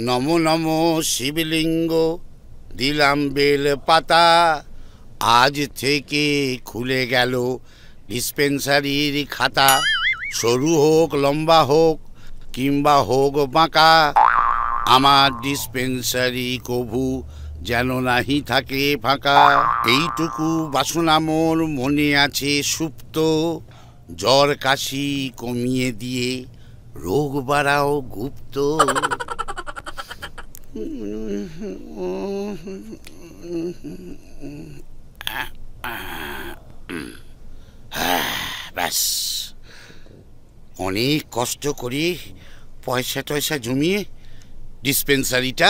নমো নমো শিবলিঙ্গ দিলাম বেল পাতা, আজ থেকে খুলে গেল ডিসপেন্সারির খাতা। সরু হোক লম্বা হোক কিংবা হোক বাঁকা, আমার ডিসপেন্সারি কভু যেন নাহি থাকে ফাঁকা। এইটুকু বাসনা মোর মনে আছে সুপ্ত, জ্বর কাশি কমিয়ে দিয়ে রোগ বাড়াও গুপ্ত। ব্যাস, অনেক কষ্ট করে পয়সা টয়সা জমিয়ে ডিসপেন্সারিটা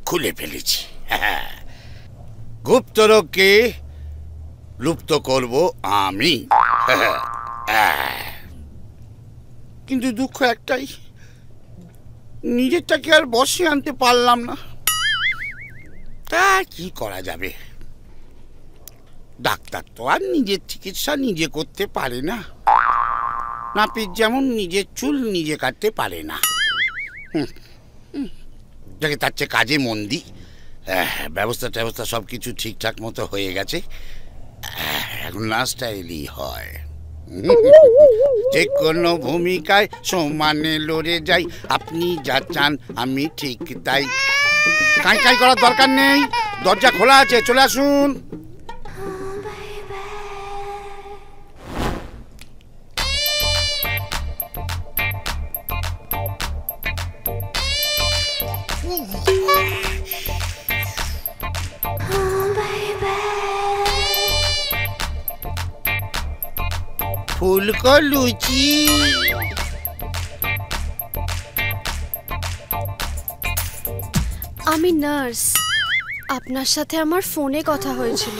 খুলে ফেলেছি। গুপ্ত রোগকে লুপ্ত করব আমি। কিন্তু দুঃখ একটাই, নিজেরটাকে আর বসে আনতে পারলাম না। তা কি করা যাবে, ডাক্তার তো আর নিজের চিকিৎসা নিজে করতে পারে না। নাপিত যেমন নিজের চুল নিজে কাটতে পারে না। যাকে তার চেয়ে কাজে মন দিই। ব্যবস্থা সব কিছু ঠিকঠাক মতো হয়ে গেছে, এখন নাচটা এলেই হয়। যে কোনো ভূমিকায় সমানে লড়ে যাই, আপনি যা চান আমি ঠিক তাই। কাই কাই করার দরকার নেই, দরজা খোলা আছে, চলে আসুন। ফুলকো লুচি, আমি নার্স, আপনার সাথে আমার ফোনে কথা হয়েছিল।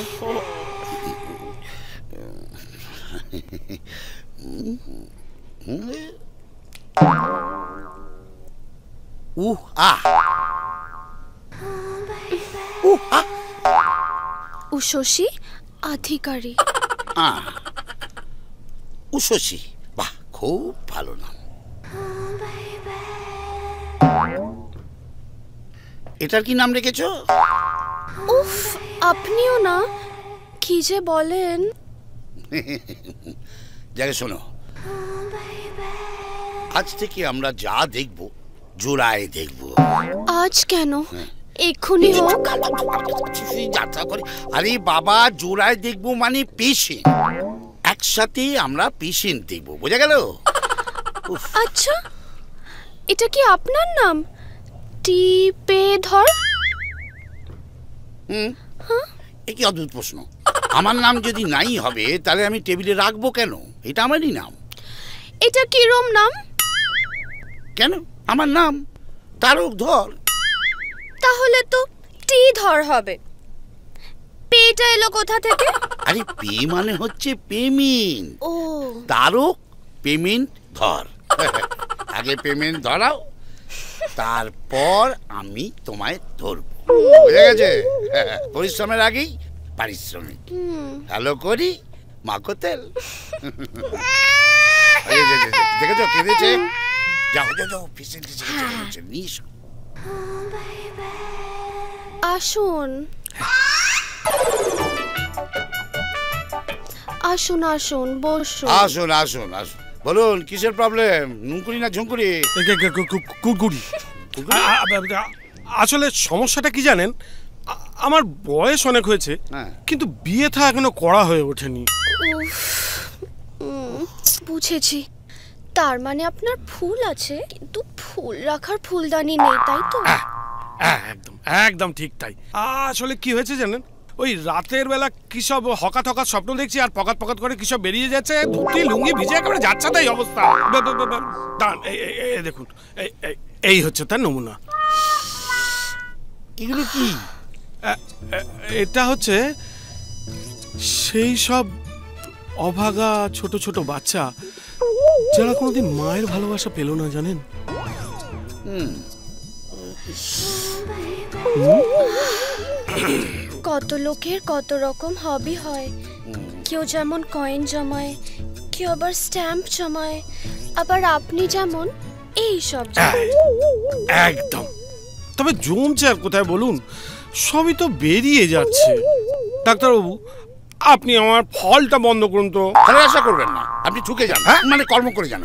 উষসী আধিকারী। উষসী, বাহ, খুব ভালো নাম। এটার কি নাম রেখেছো? উফ, আপনিও না, কি যে বলেন। যাকে শোনো, আজ থেকে আমরা যা দেখব জোড়ায় দেখব। আজ কেন? এক্ষুনি হোক। যাত্রা করে, আরে বাবা, জোড়ায় দেখবো মানে পেশেন্ট, একসাথে আমরা পেশেন্ট দেখবো, বোঝা গেল? আচ্ছা, এটা কি আপনার নাম? টিপে ধর। এ কি অদ্ভুত প্রশ্ন। আমার নাম যদি নাই হবে তাহলে আমি টেবিলে রাখবো কেন? এটা আমারই নাম। এটা কিরম নাম? কেন, আমার নাম তারক ধর। তাহলে তো টি ধর হবে। পেটা এলো কোথা থেকে? আরে পে মানে হচ্ছে পেমেন্ট। ও, তারক পেমেন্ট ধর। আগে পেমেন্ট ধরাও, তারপর আমি তোমায় ধরবো, বুঝে গেছে? পরিশ্রমের আগেই পারিশ্রমিক। ভালো করি মাখো তেল। দেখেছো কেঁদেছে? যাও যাও যাও, পেশেন্ট নিস। আসুন আসুন আসুন, বসুন। আসুন আসুন আসুন, বলুন কিসের প্রবলেম? নুনকুড়ি না ঝুঁকুড়ি? কুড়কুড়ি। আসলে সমস্যাটা কি জানেন, আমার বয়স অনেক হয়েছে, কিন্তু বিয়ে থা এখনো করা হয়ে ওঠেনি। বুঝেছি, তার মানে আপনার ফুল আছে কিন্তু ফুল রাখার ফুলদানি নেই, তাই তো? একদম একদম ঠিক তাই। আসলে কি হয়েছে জানেন, ওই রাতের বেলা কি সব হকাত হকাত স্বপ্ন দেখছি আর পকাত পকাত করে কি সব বেরিয়ে যাচ্ছে, ধুতি লুঙ্গি ভিজে একেবারে যাচ্ছে তাই অবস্থা। দাঁড়ান, এই দেখুন, এই হচ্ছে তার নমুনা। এগুলো কি? এটা হচ্ছে সেই সব অভাগা ছোট ছোট বাচ্চা যারা কোনোদিন মায়ের ভালোবাসা পেল না, জানেন? কত লোকের কত রকম হবি হয়। কেউ যেমন কয়েন জমায়, কেউ আবার স্ট্যাম্প জমায়, আবার আপনি যেমন এই সব। একদম। তবে জমছে আর কোথায় বলুন, সবই তো বেরিয়ে যাচ্ছে। ডাক্তারবাবু, আপনি আমার ফলটা বন্ধ করুন তো। আরে আশা করবেন না, আপনি ঠুকে যান, মানে কর্ম করে যান।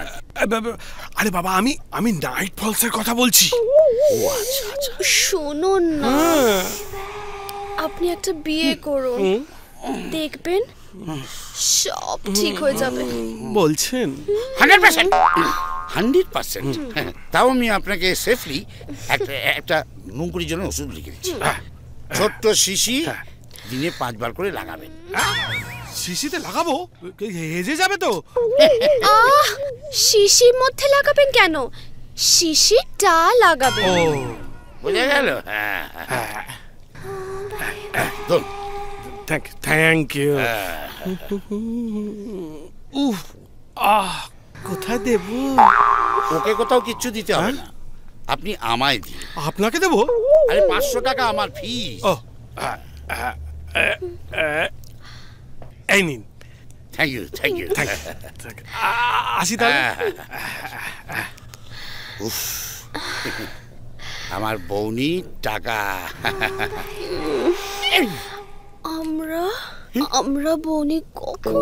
আরে বাবা, আমি নাইট ফলসের কথা বলছি। ও আচ্ছা আচ্ছা। শুনুন না, আপনি একটা বিয়ে করুন, দেখবেন সব ঠিক হয়ে যাবে। বলছেন? 100%। তাও আমি আপনাকে সেফলি একটা নুঙ্কুরির জন্য ওষুধ লিখে দিচ্ছি। ছোট্ট শিশি, দিনে 5 বার করে লাগাবেন। শিশিতে লাগাবো? হেজে যাবে তো? শিশির মধ্যে লাগাবেন কেন, শিশিটা লাগাবেন। বুঝে গেল? Thank you. উফ, কোথায় দেব? ওকে কোথাও কিচ্ছু দিতে হবে না, আপনি আমায় দিন। আপনাকে দেব? আরে 500 টাকা আমার ফিস। এই নিন। Thank you. আসি তাহলে। উফ, আমার বউনি টাকা। আমরা বনি কখন?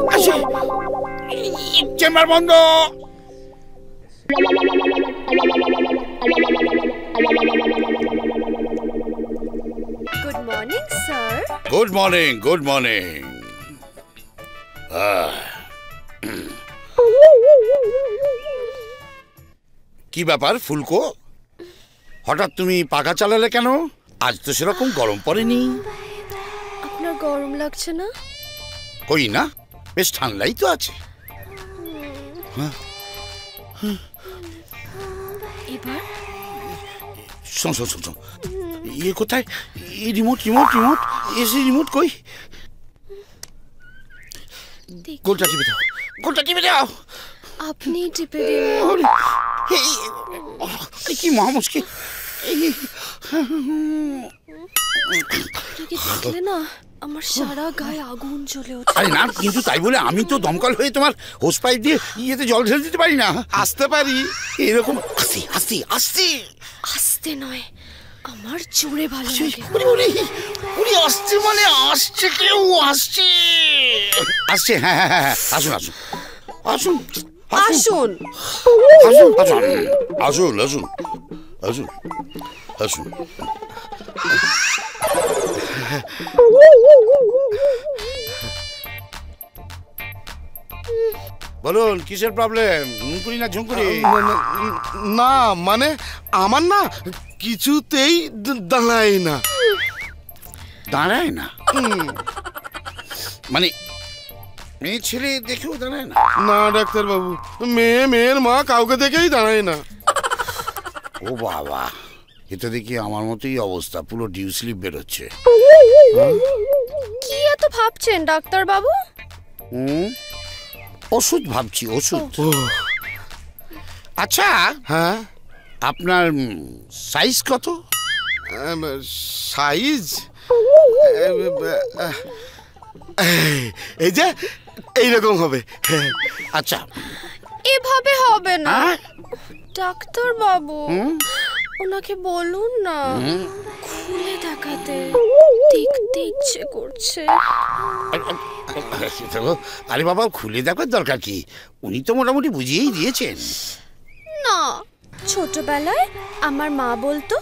চেম্বার বন্ধ। Good morning sir. Good morning, good morning. কি ব্যাপার ফুলকো, হঠাৎ তুমি পাখা চালালে কেন? আজ তো সেরকম গরম পড়েনি। আপনার গরম লাগছে না? কই না, বেশ ঠান্ডাই তো আছে। এবার শোন, ইয়ে কোথায়? রিমোট, এসি রিমোট কই? গোলটা টিপে দাও। আপনি টিপে দিন। কি মহা মুশকিল। দেখলে না, আমার সারা গায়ে আগুন জ্বলে ওঠে। আরে না, কিন্তু তাই বলে আমি তো দমকল হয়ে তোমার হোস পাইপ দিয়ে ইয়েতে জল ঢেলে দিতে পারি না। আসতে পারি এরকম আস্তে নয়, আমার জোরে ভালো লাগে। উনি আসছে মানে আসছে, কেউ আসছে। হ্যাঁ, আসুন। বলুন, কিসের প্রবলেম? নুনকুরি না ঝুঁকুরি? না মানে আমার না কিছুতেই দাঁড়ায় না। দাঁড়ায় না মানে মেয়ে ছেলে দেখেও দাঁড়ায় না? না ডাক্তারবাবু, মেয়ের মা কাউকে দেখেই দাঁড়ায় না। ও বাবা, এটা দেখি আমার মতোই অবস্থা, পুরো ডিউ স্লিপ বেরোচ্ছে। কি এত ভাবছেন ডাক্তার বাবু? ওষুধ ভাবছি, ওষুধ। আচ্ছা, হ্যাঁ, আপনার সাইজ কত? সাইজ এই যে এইরকম হবে। আচ্ছা, এভাবে হবে না ডাক্তার বাবু, ওনাকে বলুন না খুলে দেখাতে, দেখতে ইচ্ছে করছে। আরে বাবা, খুলে দেখার দরকার কি? উনি তো মোটামুটি বুঝিয়েই দিয়েছেন। না, ছোটবেলায় আমার মা বলতো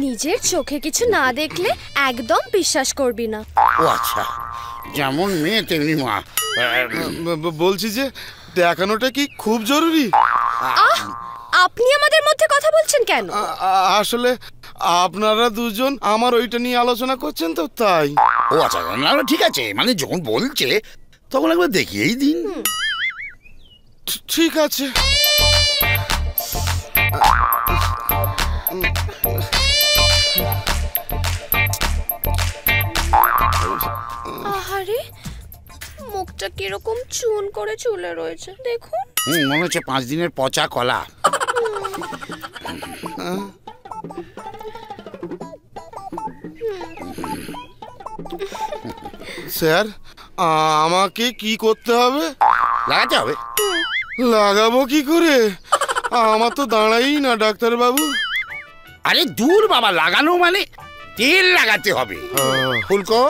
নিজের চোখে কিছু না দেখলে একদম বিশ্বাস করবি না। ও আচ্ছা, যেমন মেয়ে তেমনি মা। বলছি যে দেখানোটা কি খুব জরুরি? আপনি আমাদের মধ্যে কথা বলছেন কেন? আসলে আপনারা দুজন আমার ওইটা নিয়ে আলোচনা করছেন তো তাই। ও আচ্ছা, না না, ঠিক আছে, মানে যখন বলছে তখন একবার দেখিয়েই দিন। ঠিক আছে। আহারে, মুখটা কিরকম চুন করে চুলে রয়েছে দেখুন। মনে হচ্ছে 5 দিনের পচা কলা। স্যার, আমাকে কি করতে হবে? লাগাতে হবে। লাগাবো কি করে? আমার তো দাঁড়াই না ডাক্তার বাবু। আরে দূর বাবা, লাগানো মানে তেল লাগাতে হবে। ফুলকো,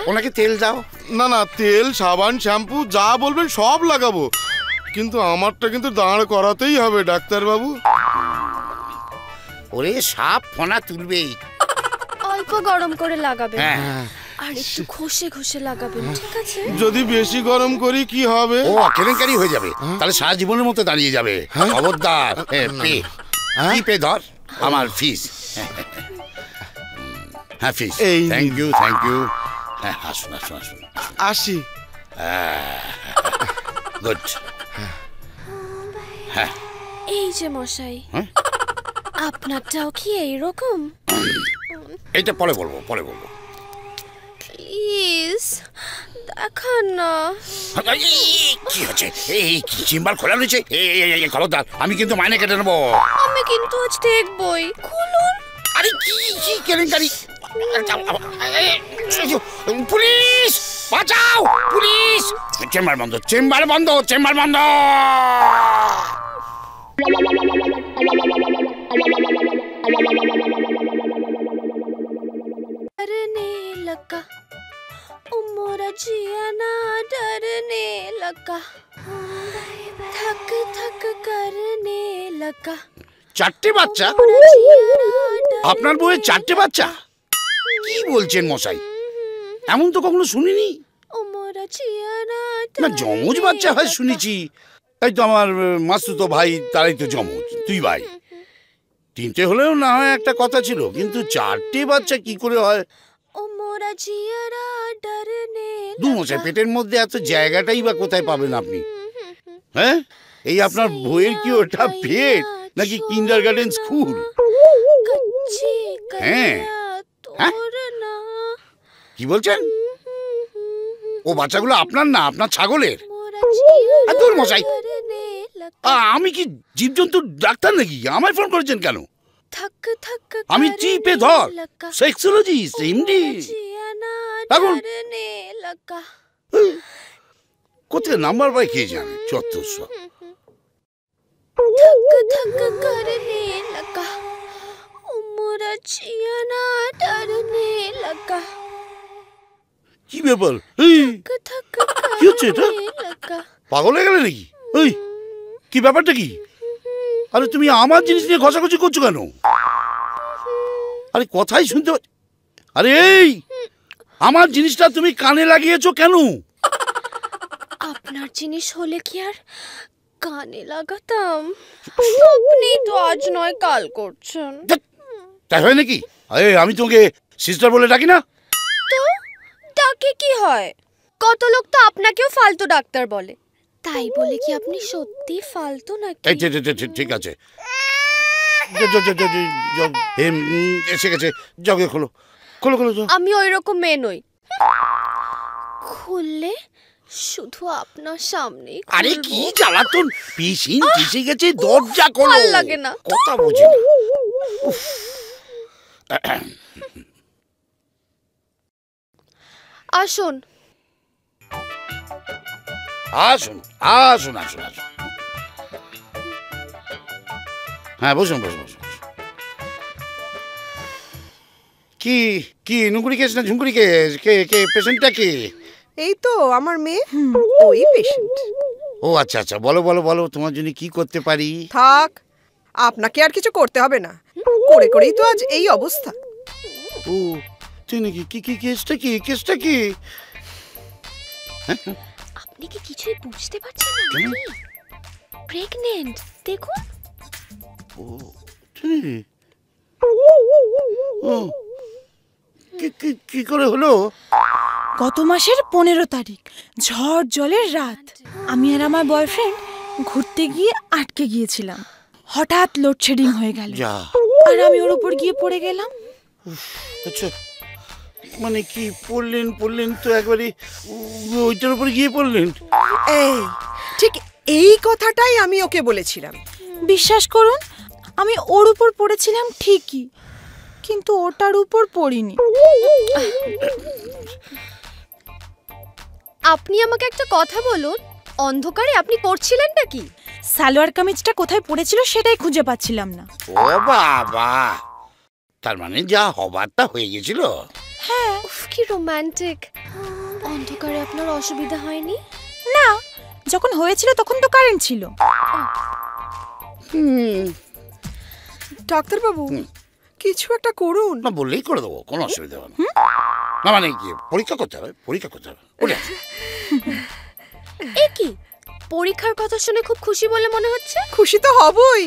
ওনাকে তেল দাও। না না, তেল, সাবান, শ্যাম্পু যা বলবেন সব লাগাবো, কিন্তু আমারটা কিন্তু দাঁড় করাতেই হবে ডাক্তার বাবু। ওরে সাপ ফনা তুলবেই। অল্প গরম করে লাগাবেন, হ্যাঁ, আর একটু ঘষে ঘষে লাগাবেন, ঠিক আছে? যদি বেশি গরম করি কি হবে? ও কেলেঙ্কারি হয়ে যাবে, তাহলে সারা জীবনের মতো দাঁড়িয়ে যাবে। খবরদার। পে কি পে ধর আমার ফিস। হ্যাঁ ফিস। এই থ্যাংক ইউ, থ্যাংক ইউ। হ্যাঁ, আসুন আসুন আসুন। আসি। গুড। হ্যাঁ, এই যে মশাই, হ্যাঁ? আপনারটাও কি এইরকম? এইটা পরে বলবো, পরে বলবো। প্লিজ দেখান না। কি হচ্ছে? এই চেম্বার খোলা রয়েছে। খবরদার, আমি কিন্তু মাইনে কেটে নেবো। আমি কিন্তু আজ দেখবই। খুলুন। আরে কি কি কেলেঙ্কারি! পুলিশ বাঁচাও, পুলিশ! চেম্বার বন্ধ, চেম্বার বন্ধ, চেম্বার বন্ধ। डरने लगा, ओ मोरा जिया ना डरने लगा, थक थक करने लगा। 4টে বাচ্চা? मोरा जिया ना डरने আপনার বউয়ের 4টে বাচ্চা? কি বলছেন মশাই? এমন তো কখনো শুনিনি। ओ मोरा जिया ना না, যমজ বাচ্চা হয় শুনেছি। এই তো আমার মাসুতো ভাই, তারাই তো যমজ, 2 ভাই। 3টে হলেও না হয় একটা কথা ছিল, কিন্তু 4টে বাচ্চা কি করে হয়? ओ मोरा जिया ना डरने দু মশাই, পেটের মধ্যে এত জায়গাটাই বা কোথায় পাবেন আপনি? হ্যাঁ, এই আপনার বইয়ের কি ওটা পেট নাকি কিন্ডারগার্টেন স্কুল? कच्ची হ্যাঁ। कलिया तोड़ना, কি বলছেন? ও বাচ্চাগুলো আপনার না, আপনার ছাগলের। मोरा जिया দূর মশাই, डरने लगा, আমি কি জীবজন্তুর ডাক্তার নাকি? আমায় ফোন করেছেন কেন? थक थक আমি करने চিপে ধর, लगा, সেক্সোলজিস্ট, এমডি। जिया ना এখন? डरने लगा। কোথায় নাম্বার পাই কে জানে, চত্বর সব। थक थक करने लगा, ओ मोरा जिया ना डरने लगा, কি ব্যাপার? এই थक थक কি হচ্ছে এটা? करने लगा। পাগল হয়ে গেলে নাকি? ওই কি ব্যাপারটা কি? আরে তুমি আমার জিনিস নিয়ে ঘষাঘষি করছো কেন? আরে কথাই শুনতে আরে এই আমার জিনিসটা তুমি কানে লাগিয়েছো কেন? আপনার জিনিস হলে কি আর কানে লাগাতাম? আপনি তো আজ নয় কাল করছেন। ধ্যাৎ, তাই হয় নাকি? আরে আমি তোমাকে সিস্টার বলে ডাকি না? তো ডাকে কি হয়? কত লোক তো আপনাকেও ফালতু ডাক্তার বলে, তাই বলে কি আপনি সত্যি ফালতু নাকি? এই ঠিক আছে। এসে গেছে, জগে খোলো খোলো খোলো। আমি ওই রকম মেয়ে নই। খুললে শুধু আপনার সামনেই আরে খুলবো। কি জ্বালাতন! পিসিন পিসে গেছে, দরজা খোলো। ভাল লাগে না। কথা বুঝি না। উফ। আসুন। আসুন আসুন আসুন আসুন। হ্যাঁ, বসুন বসুন বসুন। কি কি নুকুরি কেস না ঝুঁকুরি কেস? কে কে পেশেন্টটা কি? এই তো আমার মেয়ে, ওই পেশেন্ট। ও আচ্ছা আচ্ছা, বলো বলো বলো, তোমার জন্য কি করতে পারি? থাক, আপনাকে আর কিছু করতে হবে না, করে করেই তো আজ এই অবস্থা। ও তুই নাকি? কি কি কেসটা কি? কেসটা কি? আপনি কি কিছুই বুঝতে পারছেন না নাকি? প্রেগন্যান্ট, দেখুন। ও তুই ও, কি করে হলো? গত মাসের 15 তারিখ ঝড় জলের রাত আমি আর আমার বয়ফ্রেন্ড ঘুরতে গিয়ে আটকে গিয়েছিলাম। হঠাৎ লোডশেডিং হয়ে গেল যা, আর আমি ওর উপর গিয়ে পড়ে গেলাম। আচ্ছা, মানে কি পড়লেন তো একবারে ওইটার উপর গিয়ে পড়লেন? এই ঠিক এই কথাটাই আমি ওকে বলেছিলাম। বিশ্বাস করুন, আমি ওর উপর পড়েছিলাম ঠিকই, কিন্তু ওটার উপর পড়িনি। আপনি আমাকে একটা কথা বলুন, অন্ধকারে আপনি করছিলেনটা কি? সালোয়ার কামিজটা কোথায় পড়েছিল সেটাই খুঁজে পাচ্ছিলাম না। ও বাবা, তার মানে যা হবার তা হয়ে গেছিল। হ্যাঁ। উফ, কি রোমান্টিক। অন্ধকারে আপনার অসুবিধা হয়নি? না, যখন হয়েছিল তখন তো কারেন্ট ছিল। ডাক্তারবাবু, কিছু একটা করুন। না বললেই করে দেবো, কোনো অসুবিধা হবে না। না মানে কি, পরীক্ষা করতে হবে। ওরে, এ কি, পরীক্ষার কথা শুনে খুব খুশি বলে মনে হচ্ছে। খুশি তো হবই।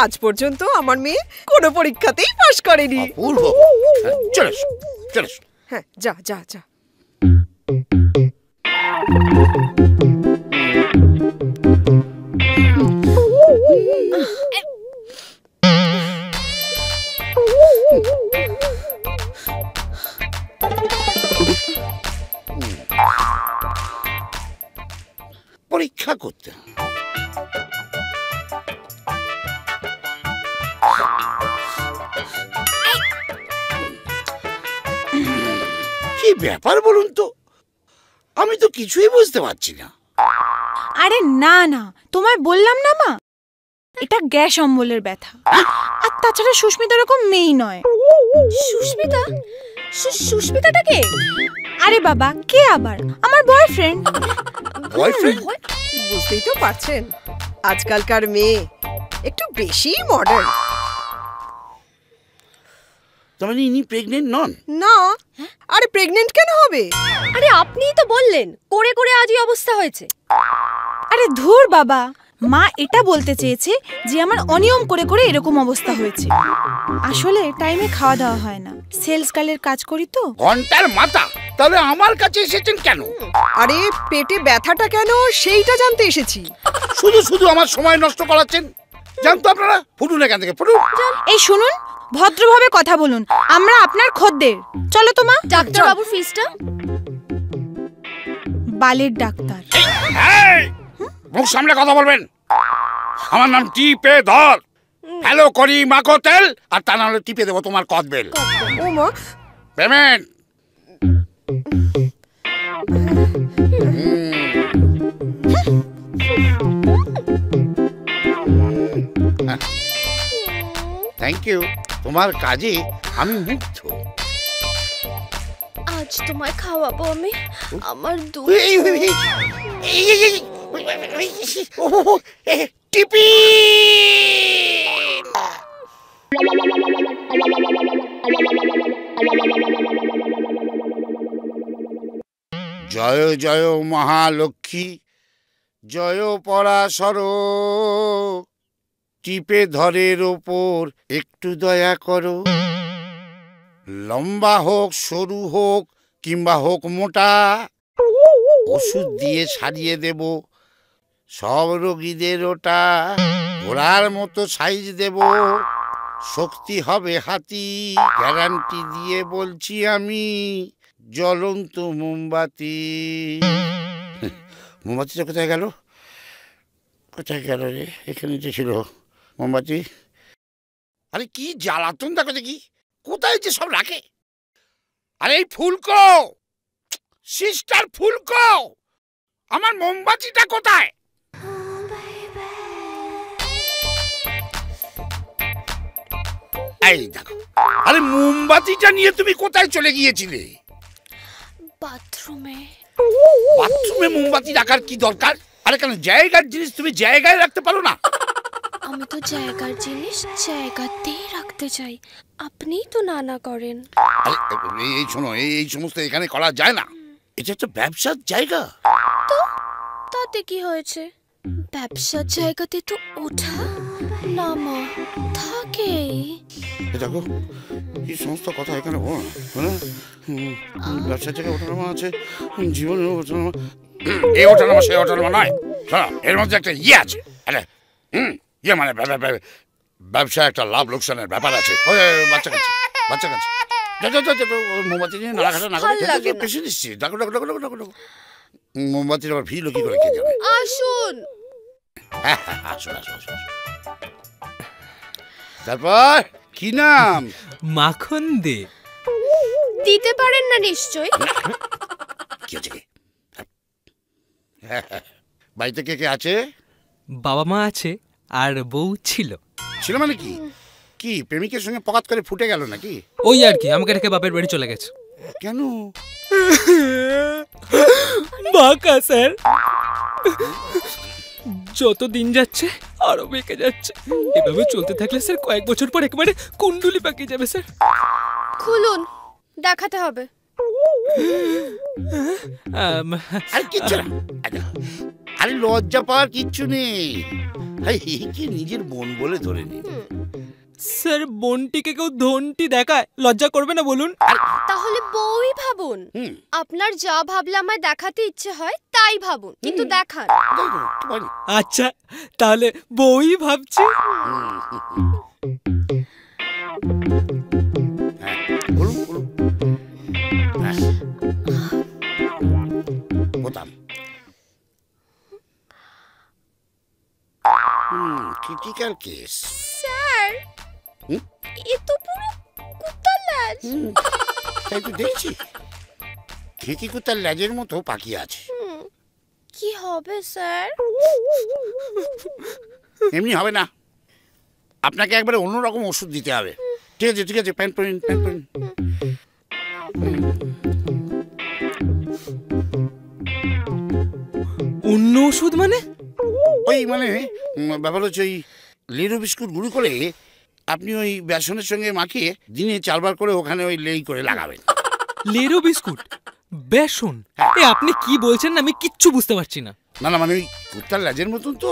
আজ পর্যন্ত আমার মেয়ে কোনো পরীক্ষাতেই পাশ করেনি। অপূর্ব। চলে এসো, চলে এসো। হ্যাঁ, যা যা যা। পরীক্ষা করতে কি ব্যাপার বলুন তো, আমি তো কিছুই বুঝতে পারছি না। আরে না না, তোমায় বললাম না মা, এটা গ্যাস অম্বলের ব্যথা। আর তাছাড়া সুস্মিতা এরকম মেয়ে নয়। সুস্মিতা? সুস্মিতাটা কে? আরে বাবা, কে আবার? আমার বয়ফ্রেন্ড। বয়ফ্রেন্ড? বুঝতেই তো পারছেন, আজকালকার মেয়ে একটু বেশি মডার্ন। তার মানে ইনি প্রেগনেন্ট নন? না, আরে প্রেগনেন্ট কেন হবে? আরে আপনিই তো বললেন করে করে আজই অবস্থা হয়েছে। আরে ধুর বাবা, মা এটা বলতে চেয়েছে যে আমার অনিয়ম করে করে এরকম অবস্থা হয়েছে। আসলে টাইমে খাওয়া দাওয়া হয় না, সেলস গার্লের কাজ করি তো। ঘন্টার মাথা, তাহলে আমার কাছে এসেছেন কেন? আরে পেটে ব্যথাটা কেন সেইটা জানতে এসেছি। শুধু শুধু আমার সময় নষ্ট করাচ্ছেন। জানতো আপনারা, ফুটুন এখান থেকে, ফুটুন। এই শুনুন, ভদ্রভাবে কথা বলুন, আমরা আপনার খদ্দের। চলো তো মা। ডাক্তার বাবুর ফিসটা? বালের ডাক্তার। এই, মুখ সামলে কথা বলবেন। আমার নাম টিপে ধর। হ্যালো করি মাখো তেল, আর তা না হলে টিপে দেবো তোমার কদবেল। ও মা, পেমেন্ট। থ্যাংক ইউ, তোমার কাজে আমি মুগ্ধ। আজ তোমায় খাওয়াবো আমি আমার দুধ। টিপি জয় জয় মহালক্ষ্মী, জয় পরাশর, টিপে ধরের ওপর একটু দয়া করো। লম্বা হোক, সরু হোক, কিংবা হোক মোটা, ওষুধ দিয়ে সারিয়ে দেব সব রোগীদের ওটা। ঘোড়ার মতো সাইজ দেব, শক্তি হবে হাতি, গ্যারান্টি দিয়ে বলছি আমি, জ্বলন্ত মোমবাতি। মোমবাতিটা কোথায় গেল? কোথায় গেল রে? এখানে যে ছিল মোমবাতি। আরে কি জ্বালাতন দেখো দেখি, কোথায় যে সব রাখে। আরে এই ফুলকো, সিস্টার ফুলকো, আমার মোমবাতিটা কোথায়? এই দেখো, আরে মোমবাতিটা নিয়ে তুমি কোথায় চলে গিয়েছিলে? বাথরুমে। বাথরুমে মোমবাতি রাখার কি দরকার? আরে কেন, জায়গার জিনিস তুমি জায়গায় রাখতে পারো না? আমি তো জায়গার জিনিস জায়গাতেই রাখতে চাই, আপনিই তো না করেন। আরে এই শোনো, এই সমস্ত এখানে করা যায় না। এটা একটা ব্যবসার জায়গা। তো তাতে কি হয়েছে? ব্যবসার জায়গাতে তো ওঠা নামা থাকে। ওকে। দেখো এই সমস্ত কথা এখানে বল না, ব্যবসার জায়গায় ওঠানামা আছে, জীবনের ওঠানামা, এই ওঠানামা সেই ওঠানামা নয়। শোনো, এর মধ্যে একটা ইয়ে আছে, আরে ইয়ে মানে ব্যবসা একটা লাভ লোকসানের ব্যাপার আছে। ওই বাচ্চা কাছে মোমবাতি নিয়ে নাড়াঘাটা না করে বেশি দিচ্ছি। ডাকো ডাকো ডাকো ডাকো ডাকো। মোমবাতির আবার ভিড় কি করে কে জানে। আসুন। আসুন আসুন আসুন। তারপর কি নাম? মাখন দে। দিতে পারেন না নিশ্চয়। কি আছে কি? বাড়িতে কে কে আছে? বাবা মা আছে আর বউ ছিল। ছিল মানে কি? কি প্রেমিকের সঙ্গে পকাত করে ফুটে গেল নাকি? ওই আর কি, আমাকে রেখে বাপের বাড়ি চলে গেছে। কেন? বাঁকা স্যার, যত দিন যাচ্ছে আরো বেঁকে যাচ্ছে। এভাবে চলতে থাকলে স্যার কয়েক বছর পর একেবারে কুণ্ডুলি পাকিয়ে যাবে স্যার। খুলুন, দেখাতে হবে। আর কিচ্ছু না, আরে লজ্জা পাওয়ার কিচ্ছু নেই। কি নিজের বোন বলে ধরে নি। স্যার বোনটিকে কেউ ধনটি দেখায়, লজ্জা করবে না বলুন? তাহলে বউই ভাবুন। আপনার যা ভাবলে আমায় দেখাতে ইচ্ছে হয় তাই ভাবুন, কিন্তু দেখান। আচ্ছা তাহলে বউই ভাবছি। ক্রিটিক্যাল কেস স্যার, এ তো পুরো কুত্তার ল্যাজ। তাই তো দেখছি, খেকি কুত্তার ল্যাজের মতো পাকিয়ে আছে। কি হবে স্যার? এমনি হবে না, আপনাকে একবারে অন্যরকম ওষুধ দিতে হবে। ঠিক আছে ঠিক আছে, প্যান্ট পরিন প্যান্ট পরিন। অন্য ওষুধ মানে? ওই মানে ব্যাপার হচ্ছে ওই লেরো বিস্কুট গুঁড়ো করে আপনি ওই বেসনের সঙ্গে মাখিয়ে দিনে 4 বার করে ওখানে ওই লেই করে লাগাবেন। লেরো বিস্কুট, বেসন? এ আপনি কি বলছেন না আমি কিচ্ছু বুঝতে পারছি না। না না, মানে ওই কুত্তার ল্যাজের মতন তো,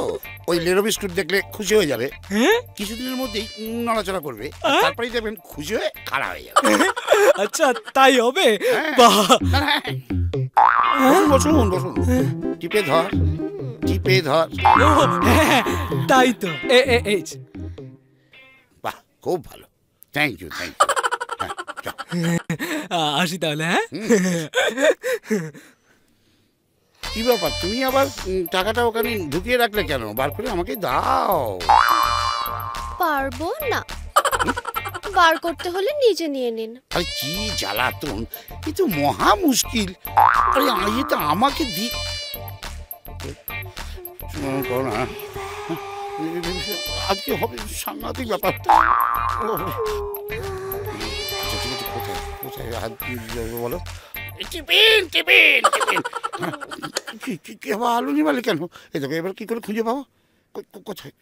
ওই লেরো বিস্কুট দেখলে খুশি হয়ে যাবে। হ্যাঁ, কিছুদিনের মধ্যেই নড়াচড়া করবে, তারপরেই দেখবেন খুশি হয়ে খাড়া হয়ে যাবে। আচ্ছা তাই হবে? বাহ, বসুন বসুন, টিপে ধর টিপে ধর। তাই তো। বাহ, খুব ভালো, থ্যাংক ইউ থ্যাংক ইউ। আসি তাহলে। হ্যাঁ, কি ব্যাপার, তুমি আবার টাকাটা ওখানে ঢুকিয়ে রাখলে কেন? বার করে আমাকে দাও। পারবো না, বার করতে হলে নিজে নিয়ে নিন। আরে কি জ্বালাতন, এ তো মহা মুশকিল। আরে এটা আমাকে দি করো না, আজকে হবে সাংঘাতিক ব্যাপার। আচ্ছা ঠিক আছে, কোথায় কোথায় হাত বলো। টিফিন টিফিন টিফিন, কি আলু নিবালে কেন? এই দেখো এবার কি করে খুঁজে পাবো? কোথায়?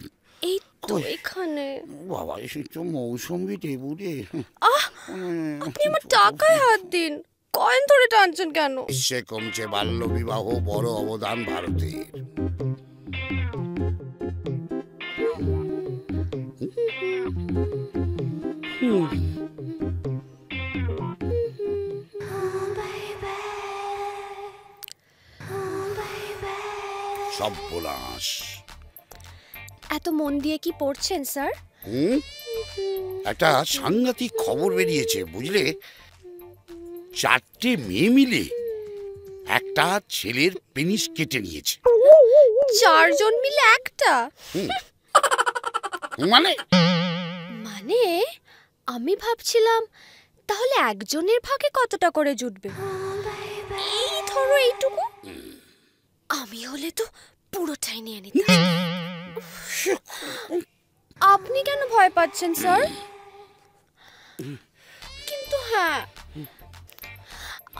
এই তো এখানে। বাবা, এসে তো মৌসুমি টেবুলে। আপনি আমার টাকায় হাত দিন, কয়েন ধরে টানছেন কেন? সে কমছে বাল্য বিবাহ, বড় অবদান ভারতের। সর্বনাশ। এত মন দিয়ে কি পড়ছেন স্যার? একটা সাংঘাতিক খবর বেরিয়েছে বুঝলে। 4টে মেয়ে মিলে একটা ছেলের পেনিস কেটে নিয়েছে। 4 জন মিলে একটা? মানে মানে আমি ভাবছিলাম তাহলে একজনের ভাগে কতটা করে জুটবে। এই ধরো এইটুকু, আমি হলে তো পুরোটাই নিয়ে নিতাম। আপনি কেন ভয় পাচ্ছেন স্যার? কিন্তু হ্যাঁ,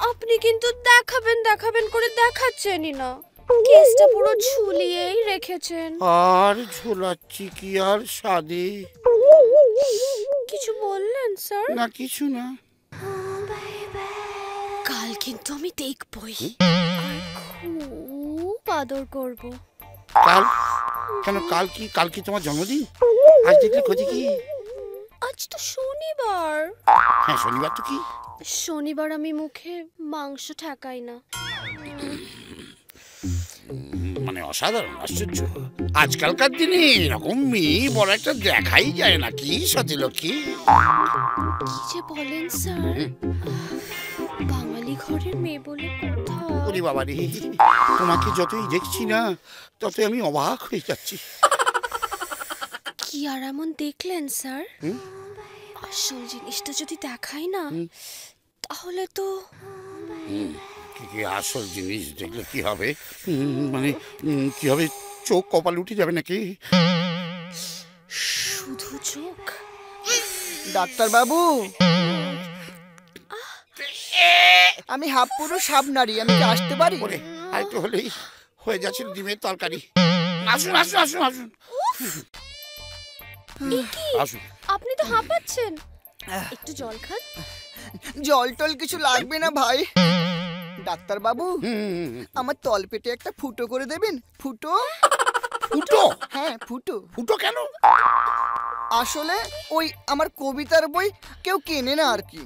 আপনি কিন্তু দেখাবেন দেখাবেন করে দেখাচ্ছেনই না, কেসটা পুরো ঝুলিয়েই রেখেছেন। আর ঝোলাচ্ছি কি আর সাদে? কিছু বললেন স্যার? না কিছু না। কাল কিন্তু আমি দেখবই, খুব আদর করব। কাল কেন? কাল কি তোমার জন্মদিন? আজ দেখলে ক্ষতি কি? আজ তো শনিবার। হ্যাঁ শনিবার তো কি? শনিবার আমি মুখে মাংস ঠেকাই না। মানে অসাধারণ, আশ্চর্য। আজকালকার দিনে এরকম মেয়ে বড় একটা দেখাই যায় না কি সতীলক্ষ্মী? কি যে বলেন স্যার, বাঙালি ঘরের মেয়ে বলে কথা। ওরে বাবা রে, তোমাকে যতই দেখছি না ততই আমি অবাক হয়ে যাচ্ছি। কি আর এমন দেখলেন স্যার? আসল জিনিসটা যদি দেখাই না তাহলে তো। কি আসল জিনিস দেখলে কি হবে? মানে কি হবে? চোখ কপাল উঠে যাবে নাকি? শুধু চোখ? ডাক্তার বাবু, আমি হাফ পুরুষ হাফ নারী, আমি কি আসতে পারি? ওরে আরেকটু হলেই হয়ে যাচ্ছিল ডিমের তরকারি। আসুন আসুন আসুন আসুন আসুন। আপনি তো হাঁপাচ্ছেন, একটু জল খান। জল টল কিছু লাগবে না ভাই। ডাক্তার বাবু, আমার তলপেটে একটা ফুটো করে দেবেন। ফুটো? ফুটো? হ্যাঁ ফুটো। ফুটো কেন? আসলে ওই আমার কবিতার বই কেউ কেনে না আর কি,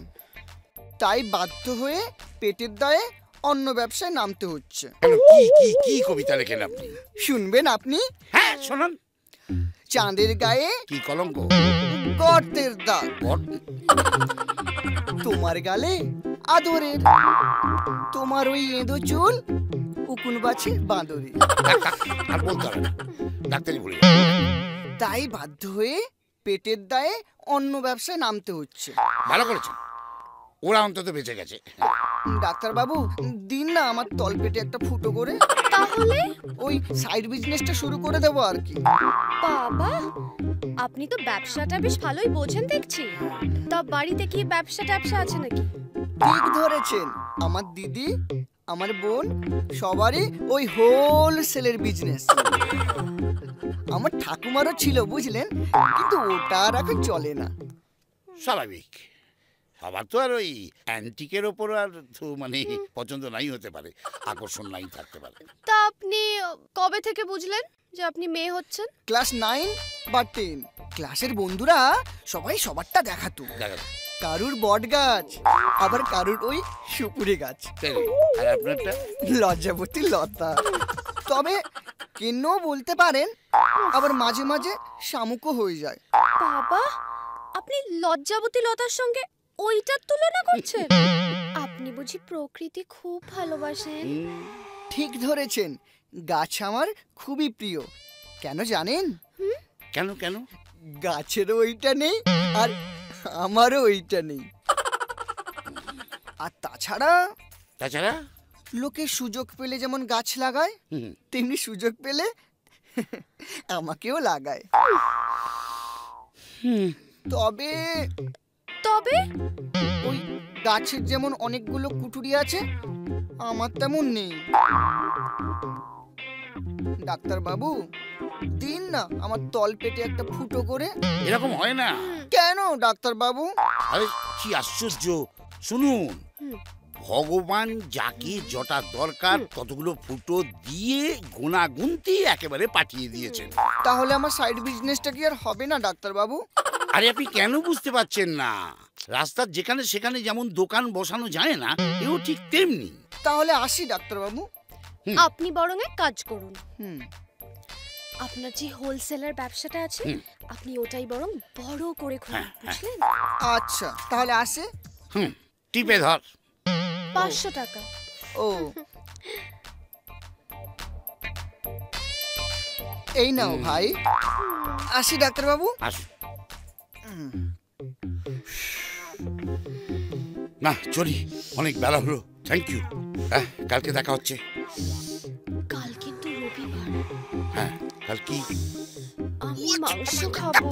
তাই বাধ্য হয়ে পেটের দায়ে অন্য ব্যবসায় নামতে হচ্ছে। কি কি কি কবিতা লেখেন আপনি? শুনবেন আপনি? হ্যাঁ শোনান। চাঁদের গায়ে কি কলঙ্ক? গর্তের দাগ, তোমার গালে আদরের, তোমার ওই এঁদো চুল উকুন বাছে বাঁদরে। আর বলতে হবে না, ডাক্তারি বলি। তাই বাধ্য হয়ে পেটের দায়ে অন্য ব্যবসায় নামতে হচ্ছে। ভালো করেছেন, ওরা অন্তত বেঁচে গেছে। ডাক্তার বাবু, দিন না আমার তলপেটে একটা ফুটো করে, তাহলে ওই সাইড বিজনেসটা শুরু করে দেবো আর কি। বাবা, আপনি তো ব্যবসাটা বেশ ভালোই বোঝেন দেখছি। তা বাড়িতে কি ব্যবসা ট্যাবসা আছে নাকি? ঠিক ধরেছেন, আমার দিদি আমার বোন সবারই ওই হোলসেলের বিজনেস। আমার ঠাকুমারও ছিল বুঝলেন, কিন্তু ওটা আর এখন চলে না। স্বাভাবিক, সবার তো আর ওই অ্যান্টিকের ওপর আর তো মানে পছন্দ নাই হতে পারে, আকর্ষণ নাই থাকতে পারে। তা আপনি কবে থেকে বুঝলেন যে আপনি মেয়ে হচ্ছেন? ক্লাস 9 বা 10 ক্লাসের বন্ধুরা সবাই সবারটা দেখাতো। কারুর বট গাছ, আবার কারুর ওই সুপুরি গাছ, আর আপনারটা লজ্জাবতী লতা। তবে কেন বলতে পারেন, আবার মাঝে মাঝে শামুকও হয়ে যায়। বাবা, আপনি লজ্জাবতী লতার সঙ্গে ওইটার তুলনা করছেন? আপনি বুঝি প্রকৃতি খুব ভালোবাসেন? ঠিক ধরেছেন, গাছ আমার খুবই প্রিয়। কেন জানেন? কেন কেন? গাছেরও ওইটা নেই আর আমারও ওইটা নেই। আর তাছাড়া তাছাড়া লোকে সুযোগ পেলে যেমন গাছ লাগায়, তেমনি সুযোগ পেলে আমাকেও লাগায়। তবে তবে ওই গাছের যেমন অনেকগুলো কুটুরি আছে, আমার তেমন নেই। ডাক্তার বাবু, দিন না আমার তল পেটে একটা ফুটো করে। এরকম হয় না। কেন ডাক্তার বাবু? আরে কি আশ্চর্য! শুনুন, ভগবান যাকে যটা দরকার ততগুলো ফুটো দিয়ে গুণাগুনতি একেবারে পাঠিয়ে দিয়েছেন। তাহলে আমার সাইড বিজনেসটা কি আর হবে না ডাক্তার বাবু? আরে আপনি কেন বুঝতে পারছেন না? রাস্তার যেখানে সেখানে যেমন দোকান বসানো যায় না, এও ঠিক তেমনি। তাহলে আসি ডাক্তার বাবু। আপনি বরং এক কাজ করুন, আপনার যে হোলসেলার ব্যবসাটা আছে আপনি ওটাই বরং বড় করে খুলুন, বুঝলেন? আচ্ছা তাহলে আসে। টিপে ধর। 500 টাকা। ও, এই নাও ভাই। আসি ডাক্তার বাবু। আসুন। না চলি, অনেক বেলা হলো। Thank you. কালকে দেখা হচ্ছে। কাল কিন্তু রবিবার। হ্যাঁ, কাল কি? আমি মাংস খাবো।